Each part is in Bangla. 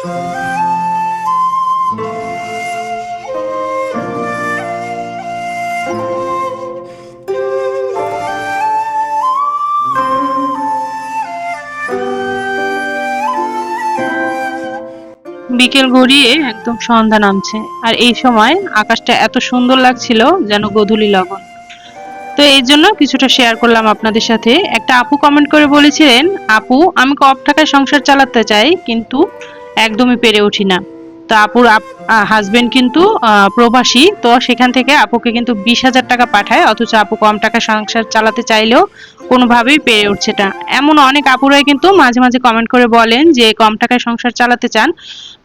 বিকেল গড়িয়ে একদম সন্ধ্যা নামছে, আর এই সময় আকাশটা এত সুন্দর লাগছিল যেন গোধূলি লগন। তো এই জন্য কিছুটা শেয়ার করলাম আপনাদের সাথে। একটা আপু কমেন্ট করে বলেছিলেন, আপু আমি কম টাকায় সংসার চালাতে চাই কিন্তু একদমই পেরে উঠি না। তো আপুর হাজবেন্ড কিন্তু প্রবাসী, তো সেখান থেকে আপুকে কিন্তু 20,000 টাকা পাঠায়, অথচ আপু কম টাকায় সংসার চালাতে চাইলেও কোনোভাবেই পেরে উঠছে না। এমন অনেক আপুরাই কিন্তু মাঝে মাঝে কমেন্ট করে বলেন যে কম টাকায় সংসার চালাতে চান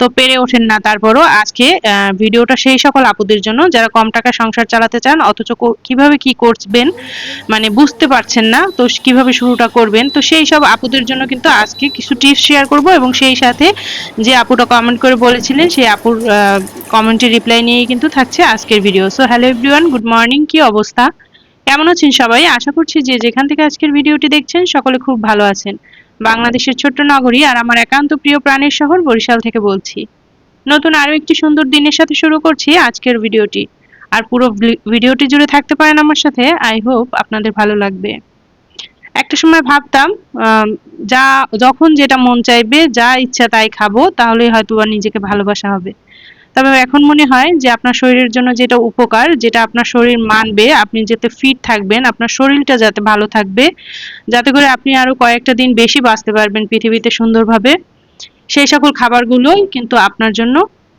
তো পেরে ওঠেন না। তারপরও আজকে ভিডিওটা সেই সকল আপুদের জন্য যারা কম টাকায় সংসার চালাতে চান অথচ কিভাবে কি করবেন মানে বুঝতে পারছেন না, তো কিভাবে শুরুটা করবেন, তো সেই সব আপুদের জন্য কিন্তু আজকে কিছু টিপস শেয়ার করব, এবং সেই সাথে যে আপুটা কমেন্ট করে বলেছিলেন সেই আপুর কমেন্টের রিপ্লাই নিয়েই কিন্তু থাকছে আজকের video. So hello everyone, good morning, কি অবস্থা, কেমন আছেন সবাই? আশা করছি যে যেখান থেকে আজকের ভিডিওটি দেখছেন সকলে খুব ভালো আছেন। বাংলাদেশের ছোট্ট নগরী আর আমার একান্ত প্রিয় প্রাণের শহর বরিশাল থেকে বলছি। নতুন আরো একটি সুন্দর দিনের সাথে শুরু করছি আজকের ভিডিওটি। আর পুরো ভিডিওটি জুড়ে থাকতে পারেন আমার সাথে, আই হোপ আপনাদের ভালো লাগবে। একটা সময় ভাবতাম যা যখন যেটা মন চাইবে যা ইচ্ছা তাই খাবো, তাহলেই হয়তো আর নিজেকে ভালোবাসা হবে। তবে এখন মনে হয় যে আপনার শরীরের জন্য যেটা উপকার, যেটা আপনার শরীর মানবে, আপনি যাতে ফিট থাকবেন, আপনার শরীরটা যাতে ভালো থাকবে, যাতে করে আপনি আরো কয়েকটা দিন বেশি বাঁচতে পারবেন পৃথিবীতে সুন্দরভাবে, সেই সকল খাবারগুলোই কিন্তু আপনার জন্য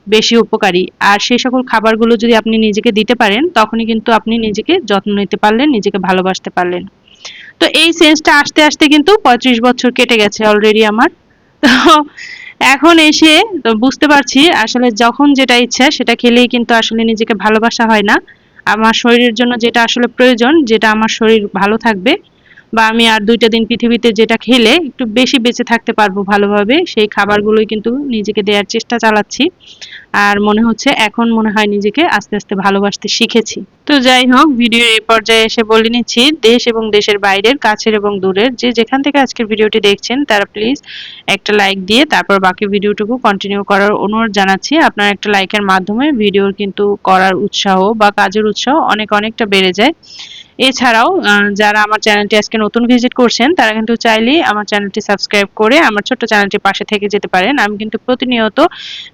বেশি উপকারী। আর সেই সকল খাবারগুলো যদি আপনি নিজেকে দিতে পারেন তখনই কিন্তু আপনি নিজেকে যত্ন নিতে পারলেন, নিজেকে ভালোবাসতে পারলেন। তো এই সেন্সটা আসতে আসতে কিন্তু 35 বছর কেটে গেছে অলরেডি আমার। তো এখন এসে তো বুঝতে পারছি আসলে যখন যেটা ইচ্ছা সেটা খেলেই কিন্তু আসলে নিজেকে ভালোবাসা হয় না। আমার শরীরের জন্য যেটা আসলে প্রয়োজন, যেটা আমার শরীর ভালো থাকবে, বা আমি আর 2টা দিন পৃথিবীতে যেটা খেলে একটু বেশি বেঁচে থাকতে পারবো ভালোভাবে, সেই খাবারগুলোই কিন্তু নিজেকে দেওয়ার চেষ্টা চালাচ্ছি। আর মনে হচ্ছে এখন মনে হয় নিজেকে আস্তে আস্তে ভালোবাসতে শিখেছি। তো যাই হোক, ভিডিওর এই পর্যায়ে এসে বলে নিচ্ছি, দেশ এবং দেশের বাইরের, কাছের এবং দূরের যে যেখান থেকে আজকের ভিডিওটি দেখছেন তারা প্লিজ একটা লাইক দিয়ে তারপর বাকি ভিডিওটুকু কন্টিনিউ করার অনুরোধ জানাচ্ছি। আপনার একটা লাইকের মাধ্যমে ভিডিওর কিন্তু করার উৎসাহ বা কাজের উৎসাহ অনেকটা বেড়ে যায়। এছাড়াও যারা আমার চ্যানেলটি আজকে নতুন ভিজিট করছেন তারা কিন্তু চাইলেই আমার চ্যানেলটি সাবস্ক্রাইব করে আমার ছোট্ট চ্যানেলটির পাশে থেকে যেতে পারেন। আমি কিন্তু প্রতিনিয়ত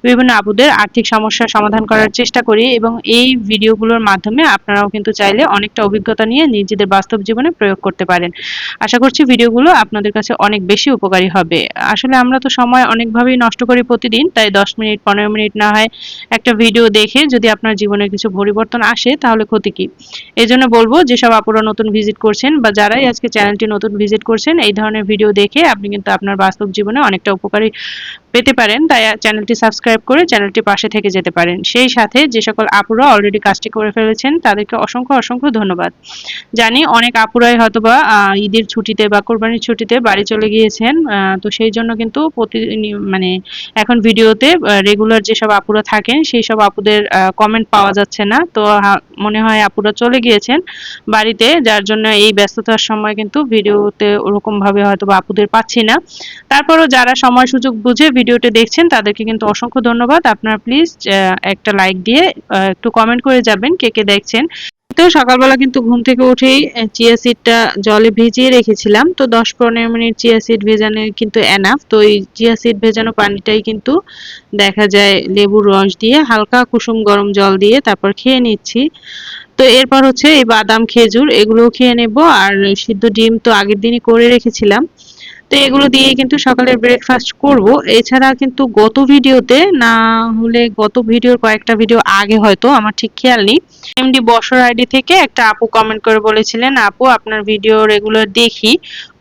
বিভিন্ন আপুদের আর্থিক সমস্যার সমাধান করার চেষ্টা করি, এবং এই ভিডিওগুলোর মাধ্যমে আপনারাও কিন্তু চাইলে অনেকটা অভিজ্ঞতা নিয়ে নিজেদের বাস্তব জীবনে প্রয়োগ করতে পারেন। আশা করছি ভিডিওগুলো আপনাদের কাছে অনেক বেশি উপকারী হবে। আসলে আমরা তো সময় অনেকভাবেই নষ্ট করি প্রতিদিন, তাই 10 মিনিট 15 মিনিট না হয় একটা ভিডিও দেখে যদি আপনার জীবনে কিছু পরিবর্তন আসে তাহলে ক্ষতি কি। এজন্য বলবো যেসব আপুরা নতুন ভিজিট করছেন বা যারাই আজকে চ্যানেলটি নতুন ভিজিট করছেন, এই ধরনের ভিডিও দেখে আপনি কিন্তু আপনার বাস্তব জীবনে অনেকটা উপকারী পেতে পারেন, তাই চ্যানেলটি সাবস্ক্রাইব করে চ্যানেলটির পাশে থেকে যেতে পারেন। সেই সাথে যে সকল আপুরা অলরেডি কাজটি করে ফেলেছেন তাদেরকে অসংখ্য ধন্যবাদ। জানি অনেক আপুরাই হয়তোবা ঈদের ছুটিতে বা কোরবানির ছুটিতে বাড়ি চলে গিয়েছেন, তো সেই জন্য কিন্তু মানে এখন ভিডিওতে রেগুলার যেসব আপুরা থাকেন সেই সব আপুদের কমেন্ট পাওয়া যাচ্ছে না। তো মনে হয় আপুরা চলে গিয়েছেন বাড়িতে, যার জন্য এই ব্যস্ততার সময় কিন্তু ভিডিওতে ওরকম ভাবে হয়তো বা আপুদের পাচ্ছি না। তারপরও যারা সময় সুযোগ বুঝে ভিডিওটি দেখছেন তাদেরকে কিন্তু অসংখ্য ধন্যবাদ। আপনারা প্লিজ একটা লাইক দিয়ে একটু কমেন্ট করে যাবেন কে কে দেখছেন। তো সকালবেলা কিন্তু ঘুম থেকে উঠেই চিয়া সিডটা জলে ভিজিয়ে রেখেছিলাম, তো 10-15 মিনিট চিয়া সিড ভেজানো কিন্তু এনাফ। তো এই চিয়া সিড ভেজানো পানিটাই কিন্তু দেখা যায় লেবুর রস দিয়ে হালকা কুসুম গরম জল দিয়ে তারপর খেয়ে নিচ্ছি। তো এরপর হচ্ছে এই বাদাম খেজুর এগুলোও খেয়ে নেব, আর সিদ্ধ ডিম তো আগের দিনই করে রেখেছিলাম। তো এগুলো দিয়ে কিন্তু সকালের ব্রেকফাস্ট করব। এছাড়া কিন্তু গত ভিডিওতে না হলে গত ভিডিওর কয়েকটা ভিডিও আগে হয়তো আমার ঠিক খেয়াল নেই, এমডি বসর আইডি থেকে একটা আপু কমেন্ট করে বলেছিলেন, আপু আপনার ভিডিও রেগুলার দেখি,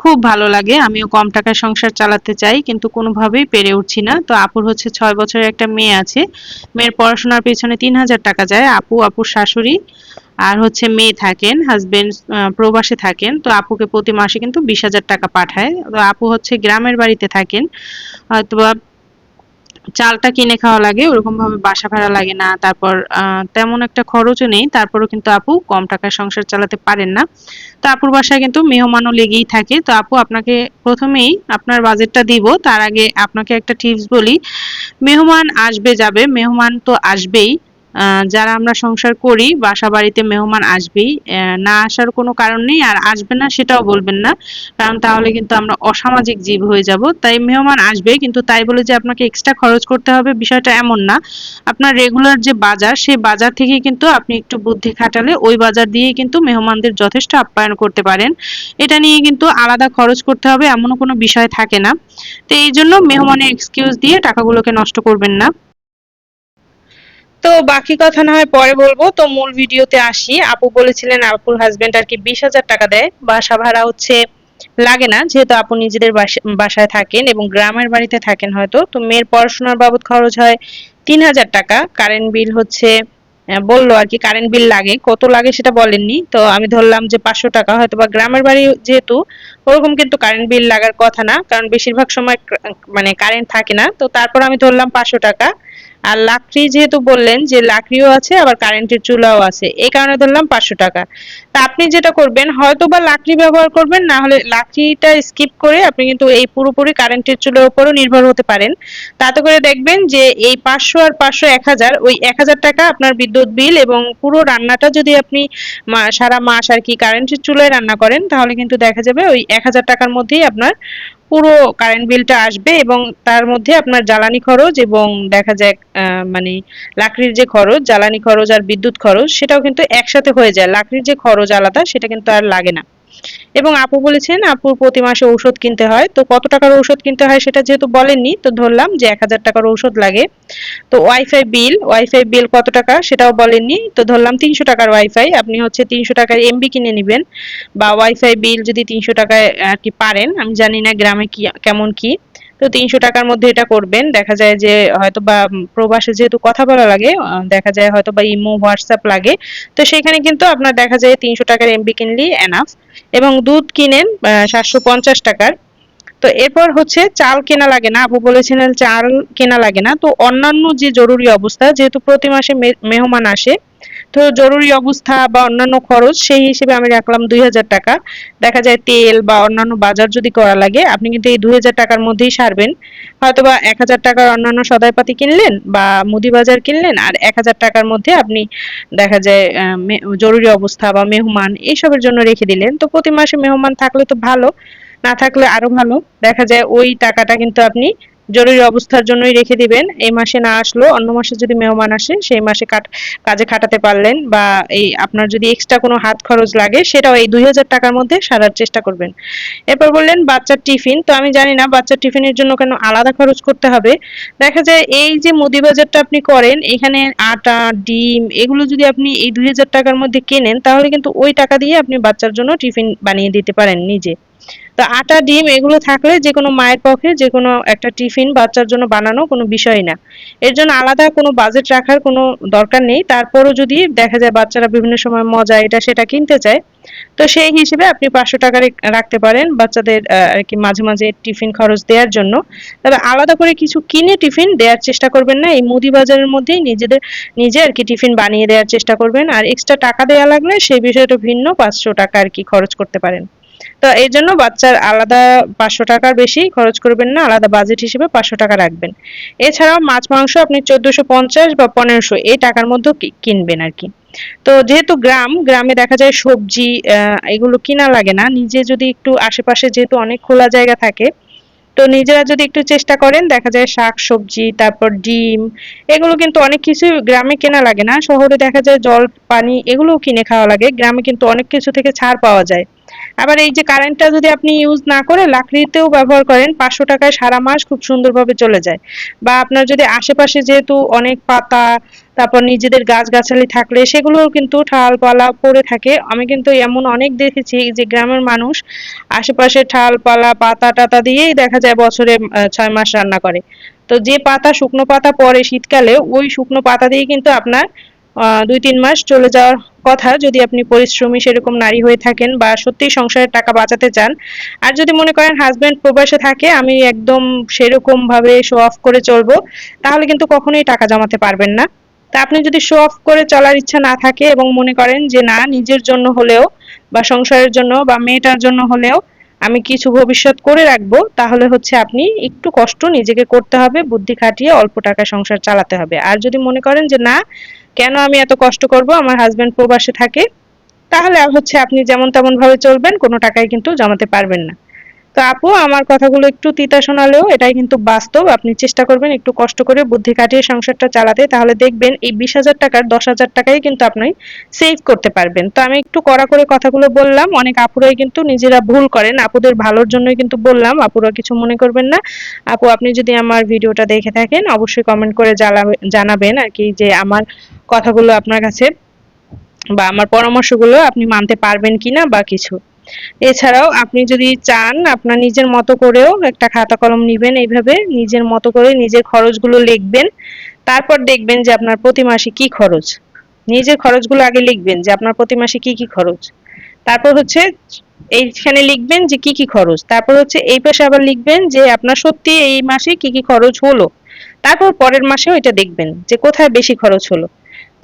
খুব ভালো লাগে, আমিও কম টাকায় সংসার চালাতে চাই কিন্তু কোনোভাবেই পেরে উঠছি না। তো আপুর হচ্ছে 6 বছরের একটা মেয়ে আছে, মেয়ের পড়াশোনার পেছনে 3,000 টাকা যায়। আপুর শাশুড়ি আর হচ্ছে মেয়ে থাকেন, হাজবেন্ড প্রবাসে থাকেন। তো আপুকে প্রতি মাসে কিন্তু 20,000 টাকা পাঠায়। তো আপু হচ্ছে গ্রামের বাড়িতে থাকেন, হয়তোবা চালটা কিনে খাওয়া লাগে, ওরকম ভাবে বাসা ভাড়া লাগে না, তারপর তেমন একটা খরচও নেই, তারপরেও কিন্তু আপু কম টাকায় সংসার চালাতে পারেন না। তো আপুর বাসায় কিন্তু মেহমানও লেগেই থাকে। তো আপু আপনাকে প্রথমেই আপনার বাজেটটা দিব, তার আগে আপনাকে একটা টিপস বলি। মেহমান আসবে যাবে, মেহমান তো আসবেই। যারা আমরা সংসার করি বাসা বাড়িতে মেহমান আসবেই। না আসার কোনো কারণ নেই, আর আসবে না সেটাও বলবেন না, কারণ তাহলে কিন্তু আমরা অসামাজিক জীব হয়ে যাব। তাই মেহমান আসবে, কিন্তু তাই বলে যে আপনাকে এক্সট্রা খরচ করতে হবে বিষয়টা এমন না। আপনার রেগুলার যে বাজার, সেই বাজার থেকে কিন্তু আপনি একটু বুদ্ধি খাটালে ওই বাজার দিয়ে কিন্তু মেহমানদের যথেষ্ট আপ্যায়ন করতে পারেন। এটা নিয়ে কিন্তু আলাদা খরচ করতে হবে এমনও কোনো বিষয় থাকে না। তো এই জন্য মেহমানের এক্সকিউজ দিয়ে টাকাগুলোকে নষ্ট করবেন না। তো বাকি কথা না হয় পরে বলবো, তো মূল ভিডিওতে আসি। আপু বলেছিলেন আপুর হাজবেন্ড আর কি 20,000 টাকা দেয় বাসা ভাড়া, হচ্ছে লাগে না যেহেতু আপু নিজেদের বাসায় থাকেন এবং গ্রামের বাড়িতে থাকেন হয়তো। তো মেয়ের পড়াশোনার বাবদ খরচ হয় 3,000 টাকা। কারেন্ট বিল হচ্ছে বললো আর কি, কারেন্ট বিল লাগে, কত লাগে সেটা বলেননি, তো আমি ধরলাম যে 500 টাকা। হয়তো বা গ্রামের বাড়ি যেহেতু ওরকম কিন্তু কারেন্ট বিল লাগার কথা না, কারণ বেশিরভাগ সময় মানে কারেন্ট থাকে না, তো তারপর আমি ধরলাম 500 টাকা। আর লাকড়ি যেহেতু বললেন যে লাকড়িও আছে আবার কারেন্টের চুলাও আছে, এই কারণে ধরলাম 500 টাকা। তা আপনি যেটা করবেন হয়তো বা লাকড়ি ব্যবহার করবেন, না হলে লাকড়িটা স্কিপ করে আপনি কিন্তু এই পুরোপুরি কারেন্টের চুলার উপরও নির্ভর হতে পারেন। তাতে করে দেখবেন যে এই 500 আর 500 1000, ওই 1000 টাকা আপনার বিদ্যুৎ বিল, এবং পুরো রান্নাটা যদি আপনি সারা মাস আর কি কারেন্টের চুলায় রান্না করেন, তাহলে কিন্তু দেখা যাবে ওই 1000 টাকার মধ্যেই আপনার পুরো কারেন্ট বিলটা আসবে, এবং তার মধ্যে আপনার জ্বালানি খরচ এবং দেখা যায় মানে লাকড়ির যে খরচ, জ্বালানি খরচ আর বিদ্যুৎ খরচ সেটাও কিন্তু একসাথে হয়ে যায়। লাকড়ির যে খরচ আলাদা সেটা কিন্তু আর লাগে না। এবং আপু বলেছেন আপুর প্রতি মাসে ঔষধ কিনতে হয়, তো কত টাকার ঔষধ কিনতে হয় সেটা যেহেতু বলেননি, তো ধরলাম যে 1000 টাকার ঔষধ লাগে। তো ওয়াইফাই বিল কত টাকা সেটাও বলেননি, তো ধরলাম 300 টাকার ওয়াইফাই, আপনি হচ্ছে 300 টাকার এমবি কিনে নেবেন। বা ওয়াইফাই বিল যদি 300 টাকায় আর কি পারেন, আমি জানি না গ্রামে কি কেমন কি। তো 300 টাকার মধ্যে এটা করবেন। দেখা যায় যে হয়তো বা প্রবাসে যেহেতু কথা বলা লাগে, দেখা যায় হয়তো বা ইমো হোয়াটসঅ্যাপ লাগে, তো সেখানে কিন্তু আপনার দেখা যায় 300 টাকার এমবি কিনলেই এনাফ। এবং দুধ কিনেন 750 টাকার। তো এরপর হচ্ছে চাল কেনা লাগে না, আপু বলেছিলেন চাল কেনা লাগে না। তো অন্যান্য যে জরুরি অবস্থা, যেহেতু প্রতি মাসে মেহমান আসে, তো জরুরি অবস্থা বা অন্যান্য খরচ সেই হিসেবে আমি রাখলাম 2,000 টাকা। দেখা যায় তেল বা অন্যান্য বাজার যদি করা লাগে, আপনি কিন্তু এই 2,000 টাকার মধ্যেই সারবেন। হয়তোবা 1,000 টাকার অন্যান্য সদাইপাতি কিনলেন বা মুদি বাজার কিনলেন, আর 1,000 টাকার মধ্যে আপনি দেখা যায় জরুরি অবস্থা বা মেহমান এইসবের জন্য রেখে দিলেন। তো প্রতি মাসে মেহমান থাকলে তো ভালো, না থাকলে আরো ভালো। দেখা যায় ওই টাকাটা কিন্তু আপনি জরুরি অবস্থার জন্যই রেখে দিবেন। এই মাসে না আসলো অন্য মাসে যদি মেহমান আসে সেই মাসে কাজে খাটাতে পারলেন, বা এই আপনার যদি এক্সট্রা কোনো হাত খরচ লাগে সেটাও এই 2,000 টাকার মধ্যে সারার চেষ্টা করবেন। এরপর বললেন বাচ্চার টিফিন, তো আমি জানি না বাচ্চার টিফিনের জন্য কেন আলাদা খরচ করতে হবে। দেখা যায় এই যে মুদি বাজারটা আপনি করেন, এখানে আটা, ডিম এগুলো যদি আপনি এই 2,000 টাকার মধ্যে কেনেন, তাহলে কিন্তু ওই টাকা দিয়ে আপনি বাচ্চার জন্য টিফিন বানিয়ে দিতে পারেন নিজে। তো আটা, ডিম এগুলো থাকলে যেকোনো মায়ের পক্ষে যেকোনো একটা টিফিন বাচ্চার জন্য বানানো কোনো বিষয়ই না। এর জন্য আলাদা কোনো বাজেট রাখার কোনো দরকার নেই। তারপরও যদি দেখা যায় বাচ্চারা বিভিন্ন সময় মজা এটা সেটা কিনতে চায়, তো সেই হিসেবে আপনি 500 টাকা রাখতে পারেন বাচ্চাদের আর কি মাঝে মাঝে টিফিন খরচ দেওয়ার জন্য। তবে আলাদা করে কিছু কিনে টিফিন দেওয়ার চেষ্টা করবেন না। এই মুদি বাজারের মধ্যেই নিজে আর কি টিফিন বানিয়ে দেওয়ার চেষ্টা করবেন। আর এক্সট্রা টাকা দেওয়া লাগলে সেই বিষয়টা ভিন্ন, 500 টাকা আর কি খরচ করতে পারেন। তো এই জন্য বাচ্চার আলাদা 500 টাকার বেশি খরচ করবেন না, আলাদা বাজেট হিসেবে 500 টাকা রাখবেন। এছাড়াও মাছ মাংস আপনি 1450 বা 1500 এই টাকার মধ্যে কিনবেন আর কি। তো যেহেতু গ্রামে দেখা যায় সবজি এগুলো কিনা লাগে না, নিজে যদি একটু আশেপাশে যেহেতু অনেক খোলা জায়গা থাকে, তো নিজেরা যদি একটু চেষ্টা করেন দেখা যায় শাক সবজি তারপর ডিম এগুলো কিন্তু অনেক কিছু গ্রামে কেনা লাগে না। শহরে দেখা যায় জল পানি এগুলোও কিনে খাওয়া লাগে, গ্রামে কিন্তু অনেক কিছু থেকে ছাড় পাওয়া যায়। আবার এই যে কারেন্টটা যদি আপনি ইউজ না করে লাকড়িতেও ব্যবহার করেন, 500 টাকায় সারা মাস খুব সুন্দরভাবে চলে যায়। বা আপনার যদি আশেপাশে যেহেতু অনেক পাতা, তারপর নিজেদের গাছগাছালি থাকলে সেগুলোও কিন্তু ঠালপালা পড়ে থাকে। আমি কিন্তু এমন অনেক দেখেছি যে গ্রামের মানুষ আশেপাশে ঠালপালা পাতা টাতা দিয়েই দেখা যায় বছরে 6 মাস রান্না করে। তো যে পাতা শুকনো পাতা পড়ে শীতকালে, ওই শুকনো পাতা দিয়ে কিন্তু আপনার 2-3 মাস চলে যাওয়ার কথা, যদি আপনি পরিশ্রমী সেরকম নারী হয়ে থাকেন বা সত্যিই সংসারের টাকা বাঁচাতে চান। আর যদি মনে করেন হাসব্যান্ড প্রবাসে থাকে, আমি একদম সেরকম ভাবে শো অফ করে চলবো, তাহলে কিন্তু কখনোই টাকা জমাতে পারবেন না। তা আপনি যদি শো অফ করে চলার ইচ্ছা না থাকে এবং মনে করেন যে না, নিজের জন্য হলেও বা সংসারের জন্য বা মেয়েটার জন্য হলেও আমি কিছু ভবিষ্যৎ করে রাখবো, তাহলে হচ্ছে আপনি একটু কষ্ট নিজেকে করতে হবে, বুদ্ধি খাটিয়ে অল্প টাকায় সংসার চালাতে হবে। আর যদি মনে করেন যে না, কেন আমি এত কষ্ট করব, আমার হাজবেন্ড প্রবাসে থাকে, তাহলে হচ্ছে আপনি যেমন তেমন ভাবে চলবেন, কোনো টাকাই কিন্তু জমাতে পারবেন না। তো আপু, আমার কথাগুলো একটু তিতা শোনালেও এটাই কিন্তু বাস্তব। আপনি চেষ্টা করবেন একটু কষ্ট করে বুদ্ধি খাটিয়ে সংসারটা চালাতে, তাহলে দেখবেন এই 20,000 টাকার 10,000 টাকাই কিন্তু আপনি সেভ করতে পারবেন। তো আমি একটু কড়া করে কথাগুলো বললাম, অনেক আপুরাই কিন্তু নিজেরা ভুল করেন, আপুদের ভালোর জন্যই কিন্তু বললাম, আপুরা কিছু মনে করবেন না। আপু, আপনি যদি আমার ভিডিওটা দেখে থাকেন, অবশ্যই কমেন্ট করে জানাবেন আর কি, যে আমার কথাগুলো আপনার কাছে বা আমার পরামর্শগুলো আপনি মানতে পারবেন কিনা বা কিছু। এছাড়াও আপনি যদি চান, আপনার নিজের মতো করেও একটা খাতা কলম নিবেন, এইভাবে নিজের মতো করে নিজের খরচগুলো লিখবেন। তারপর দেখবেন যে আপনার প্রতি মাসে কি খরচ। নিজের খরচগুলো আগে লিখবেন যে আপনার প্রতি মাসে কি কি খরচ। তারপর হচ্ছে এইখানে লিখবেন যে কি কি খরচ। তারপর হচ্ছে এই পাশে আবার লিখবেন যে আপনার সত্যি এই মাসে কি কি খরচ হলো। তারপর পরের মাসে ওইটা দেখবেন যে কোথায় বেশি খরচ হলো।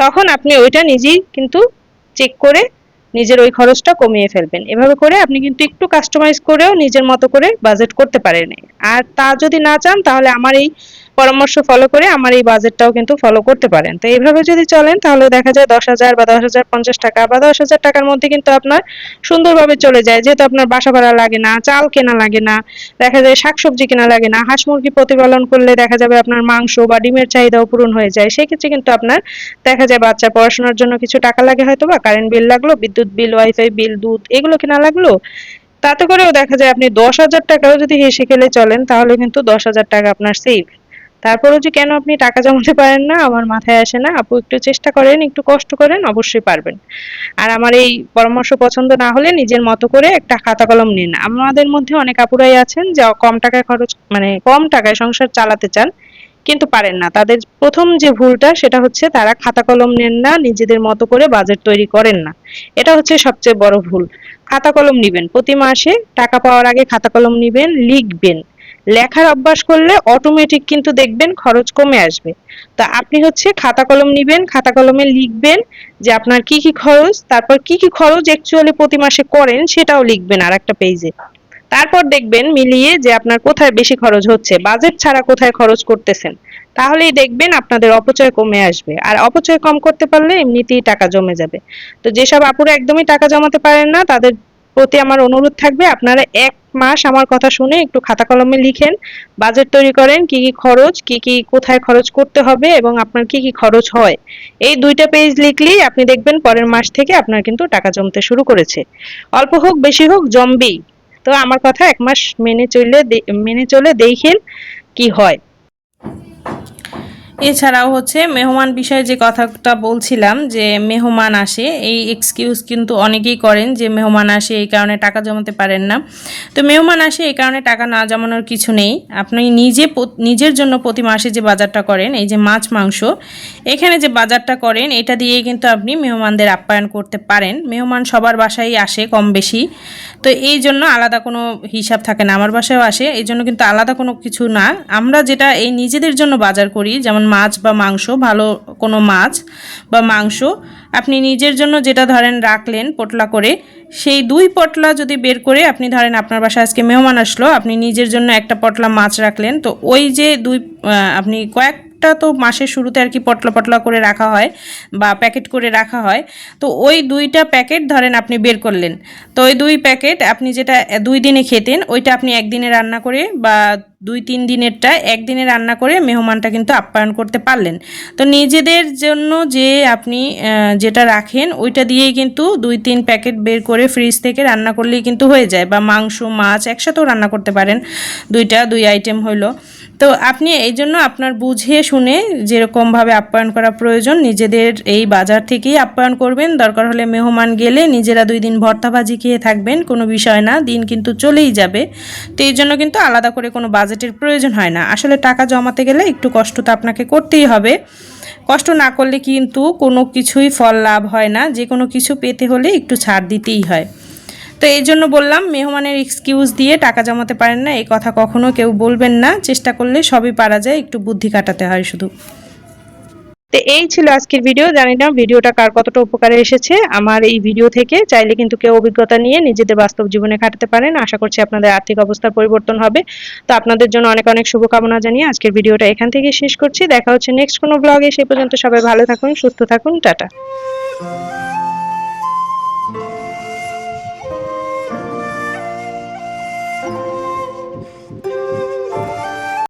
তখন আপনি ওইটা নিজেই কিন্তু চেক করে নিজের ওই খরচটা কমিয়ে ফেলবেন। এভাবে করে আপনি কিন্তু একটু কাস্টমাইজ করেও নিজের মতো করে বাজেট করতে পারেন। আর তা যদি না চান, তাহলে আমার এই পরামর্শ ফলো করে আমার এই বাজেটটাও কিন্তু ফলো করতে পারেন। তো এইভাবে যদি চলেন, তাহলে দেখা যায় 10,000 বা 10,050 টাকা বা 10,000 টাকার মধ্যে কিন্তু আপনার সুন্দরভাবে চলে যায়, যেহেতু আপনার বাসা ভাড়া লাগে না, চাল কেনা লাগে না, দেখা যায় শাকসবজি কেনা লাগে না, হাঁস মুরগি প্রতিপালন করলে দেখা যাবে আপনার মাংস বা ডিমের চাহিদাও পূরণ হয়ে যায়। সেক্ষেত্রে কিন্তু আপনার দেখা যায় বাচ্চার পড়াশোনার জন্য কিছু টাকা লাগে, হয়তো বা কারেন্ট বিল লাগলো, বিদ্যুৎ বিল, ওয়াইফাই বিল, দুধ, এগুলো কেনা লাগলো। তাতে করেও দেখা যায় আপনি 10,000 টাকাও যদি হেসে খেলে চলেন, তাহলে কিন্তু 10,000 টাকা আপনার সেভ। তারপরেও যে কেন আপনি টাকা জমাতে পারেন না, আমার মাথায় আসে না। আপু, একটু চেষ্টা করেন, একটু কষ্ট করেন, অবশ্যই পারবেন। আর আমার এই পরামর্শ পছন্দ না হলে নিজের মতো করে একটা খাতা কলম নিন। আমাদের মধ্যে অনেক আপুরাই আছেন যে কম টাকায় খরচ, মানে কম টাকায় সংসার চালাতে চান, কিন্তু পারেন না। তাদের প্রথম যে ভুলটা সেটা হচ্ছে তারা খাতা কলম নেন না, নিজেদের মতো করে বাজেট তৈরি করেন না। এটা হচ্ছে সবচেয়ে বড় ভুল। খাতা কলম নিবেন, প্রতি মাসে টাকা পাওয়ার আগে খাতা কলম নিবেন, লিখবেন। লেখার অভ্যাস করলে অটোমেটিক কিন্তু দেখবেন খরচ কমে আসবে। তো আপনি হচ্ছে খাতা কলম নিবেন, খাতা কলমে লিখবেন যে আপনার কি কি খরচ, তারপর কি কি খরচ অ্যাকচুয়ালি প্রতি মাসে করেন সেটাও লিখবেন আর একটা পেজে। তারপর দেখবেন মিলিয়ে যে আপনার কোথায় বেশি খরচ হচ্ছে, বাজেট ছাড়া কোথায় খরচ করতেছেন। তাহলেই দেখবেন আপনাদের অপচয় কমে আসবে। আর অপচয় কম করতে পারলে এমনিতেই টাকা জমে যাবে। তো যেসব আপুরা একদমই টাকা জমাতে পারেন না, তাদের প্রতি আমার অনুরোধ থাকবে, আপনারা 1 মাস আমার কথা শুনে একটু খাতা কলমে লিখেন, বাজেট তৈরি করেন, কি কি খরচ, কি কি কোথায় খরচ করতে হবে এবং আপনার কি কি খরচ হয়। এই 2টা পেজ লিখলেই আপনি দেখবেন পরের মাস থেকে আপনার কিন্তু টাকা জমতে শুরু করেছে। অল্প হোক বেশি হোক, জমবেই। তো আমার কথা 1 মাস মেনে চলে দেখেন কি হয়। এছাড়াও হচ্ছে মেহমান বিষয়ে যে কথাটা বলছিলাম, যে মেহমান আসে, এই এক্সকিউজ কিন্তু অনেকেই করেন যে মেহমান আসে এই কারণে টাকা জমাতে পারেন না। তো মেহমান আসে এই কারণে টাকা না জমানোর কিছু নেই। আপনি নিজের জন্য প্রতি মাসে যে বাজারটা করেন, এই যে মাছ মাংস, এখানে যে বাজারটা করেন, এটা দিয়ে কিন্তু আপনি মেহমানদের আপ্যায়ন করতে পারেন। মেহমান সবার বাসায় আসে কম বেশি, তো এই জন্য আলাদা কোনো হিসাব থাকে না। আমার বাসায়ও আসে, এই জন্য কিন্তু আলাদা কোনো কিছু না। আমরা যেটা এই নিজেদের জন্য বাজার করি, যেমন মাছ বা মাংস, ভালো কোনো মাছ বা মাংস আপনি নিজের জন্য যেটা ধরেন রাখলেন পটলা করে, সেই 2 পটলা যদি বের করে আপনি ধরেন আপনার বাসায় আজকে মেহমান আসলো, আপনি নিজের জন্য একটা পটলা মাছ রাখলেন, তো ওই যে আপনি কয়েকটা তো মাসের শুরুতে আর কি পটলা পটলা করে রাখা হয় বা প্যাকেট করে রাখা হয়। তো ওই 2টা প্যাকেট ধরেন আপনি বের করলেন, তো ওই 2 প্যাকেট আপনি যেটা 2 দিনে খেতেন, ওইটা আপনি একদিনে রান্না করে বা 2-3 দিনেরটা একদিনে রান্না করে মেহমানটা কিন্তু আপ্যায়ন করতে পারলেন। তো নিজেদের জন্য যে আপনি যেটা রাখেন ওইটা দিয়েই কিন্তু 2-3 প্যাকেট বের করে ফ্রিজ থেকে রান্না করলেই কিন্তু হয়ে যায়, বা মাংস মাছ একসাথেও রান্না করতে পারেন, 2 আইটেম হইলো। তো আপনি এই জন্য আপনার বুঝে শুনে যেরকমভাবে আপ্যায়ন করা প্রয়োজন, নিজেদের এই বাজার থেকেই আপ্যায়ন করবেন। দরকার হলে মেহমান গেলে নিজেরা 2 দিন ভর্তা ভাজি খেয়ে থাকবেন, কোনো বিষয় না, দিন কিন্তু চলেই যাবে। তো এই জন্য কিন্তু আলাদা করে কোনো বাজেটের প্রয়োজন হয় না। আসলে টাকা জমাতে গেলে একটু কষ্ট তো আপনাকে করতেই হবে, কষ্ট না করলে কিন্তু কোনো কিছুই ফল লাভ হয় না, যে কোনো কিছু পেতে হলে একটু ছাড় দিতেই হয়। তো এই জন্য বললাম, মেহমানের এক্সকিউজ দিয়ে টাকা জমাতে পারেন না এই কথা কখনো কেউ বলবেন না। চেষ্টা করলে সবই পারা যায়, একটু বুদ্ধি কাটাতে হয় শুধু। তো এই ছিল আজকের ভিডিও। জানি না ভিডিওটা কার কতটা উপকারে এসেছে। আমার এই ভিডিও থেকে চাইলে কিন্তু কেউ অভিজ্ঞতা নিয়ে নিজেদের বাস্তব জীবনে খাটাতে পারেন। আশা করছি আপনাদের আর্থিক অবস্থার পরিবর্তন হবে। তো আপনাদের জন্য অনেক অনেক শুভকামনা জানিয়ে আজকের ভিডিওটা এখান থেকে শেষ করছি। দেখা হচ্ছে নেক্সট কোনো ব্লগে। সেই পর্যন্ত সবাই ভালো থাকুন, সুস্থ থাকুন, টাটা।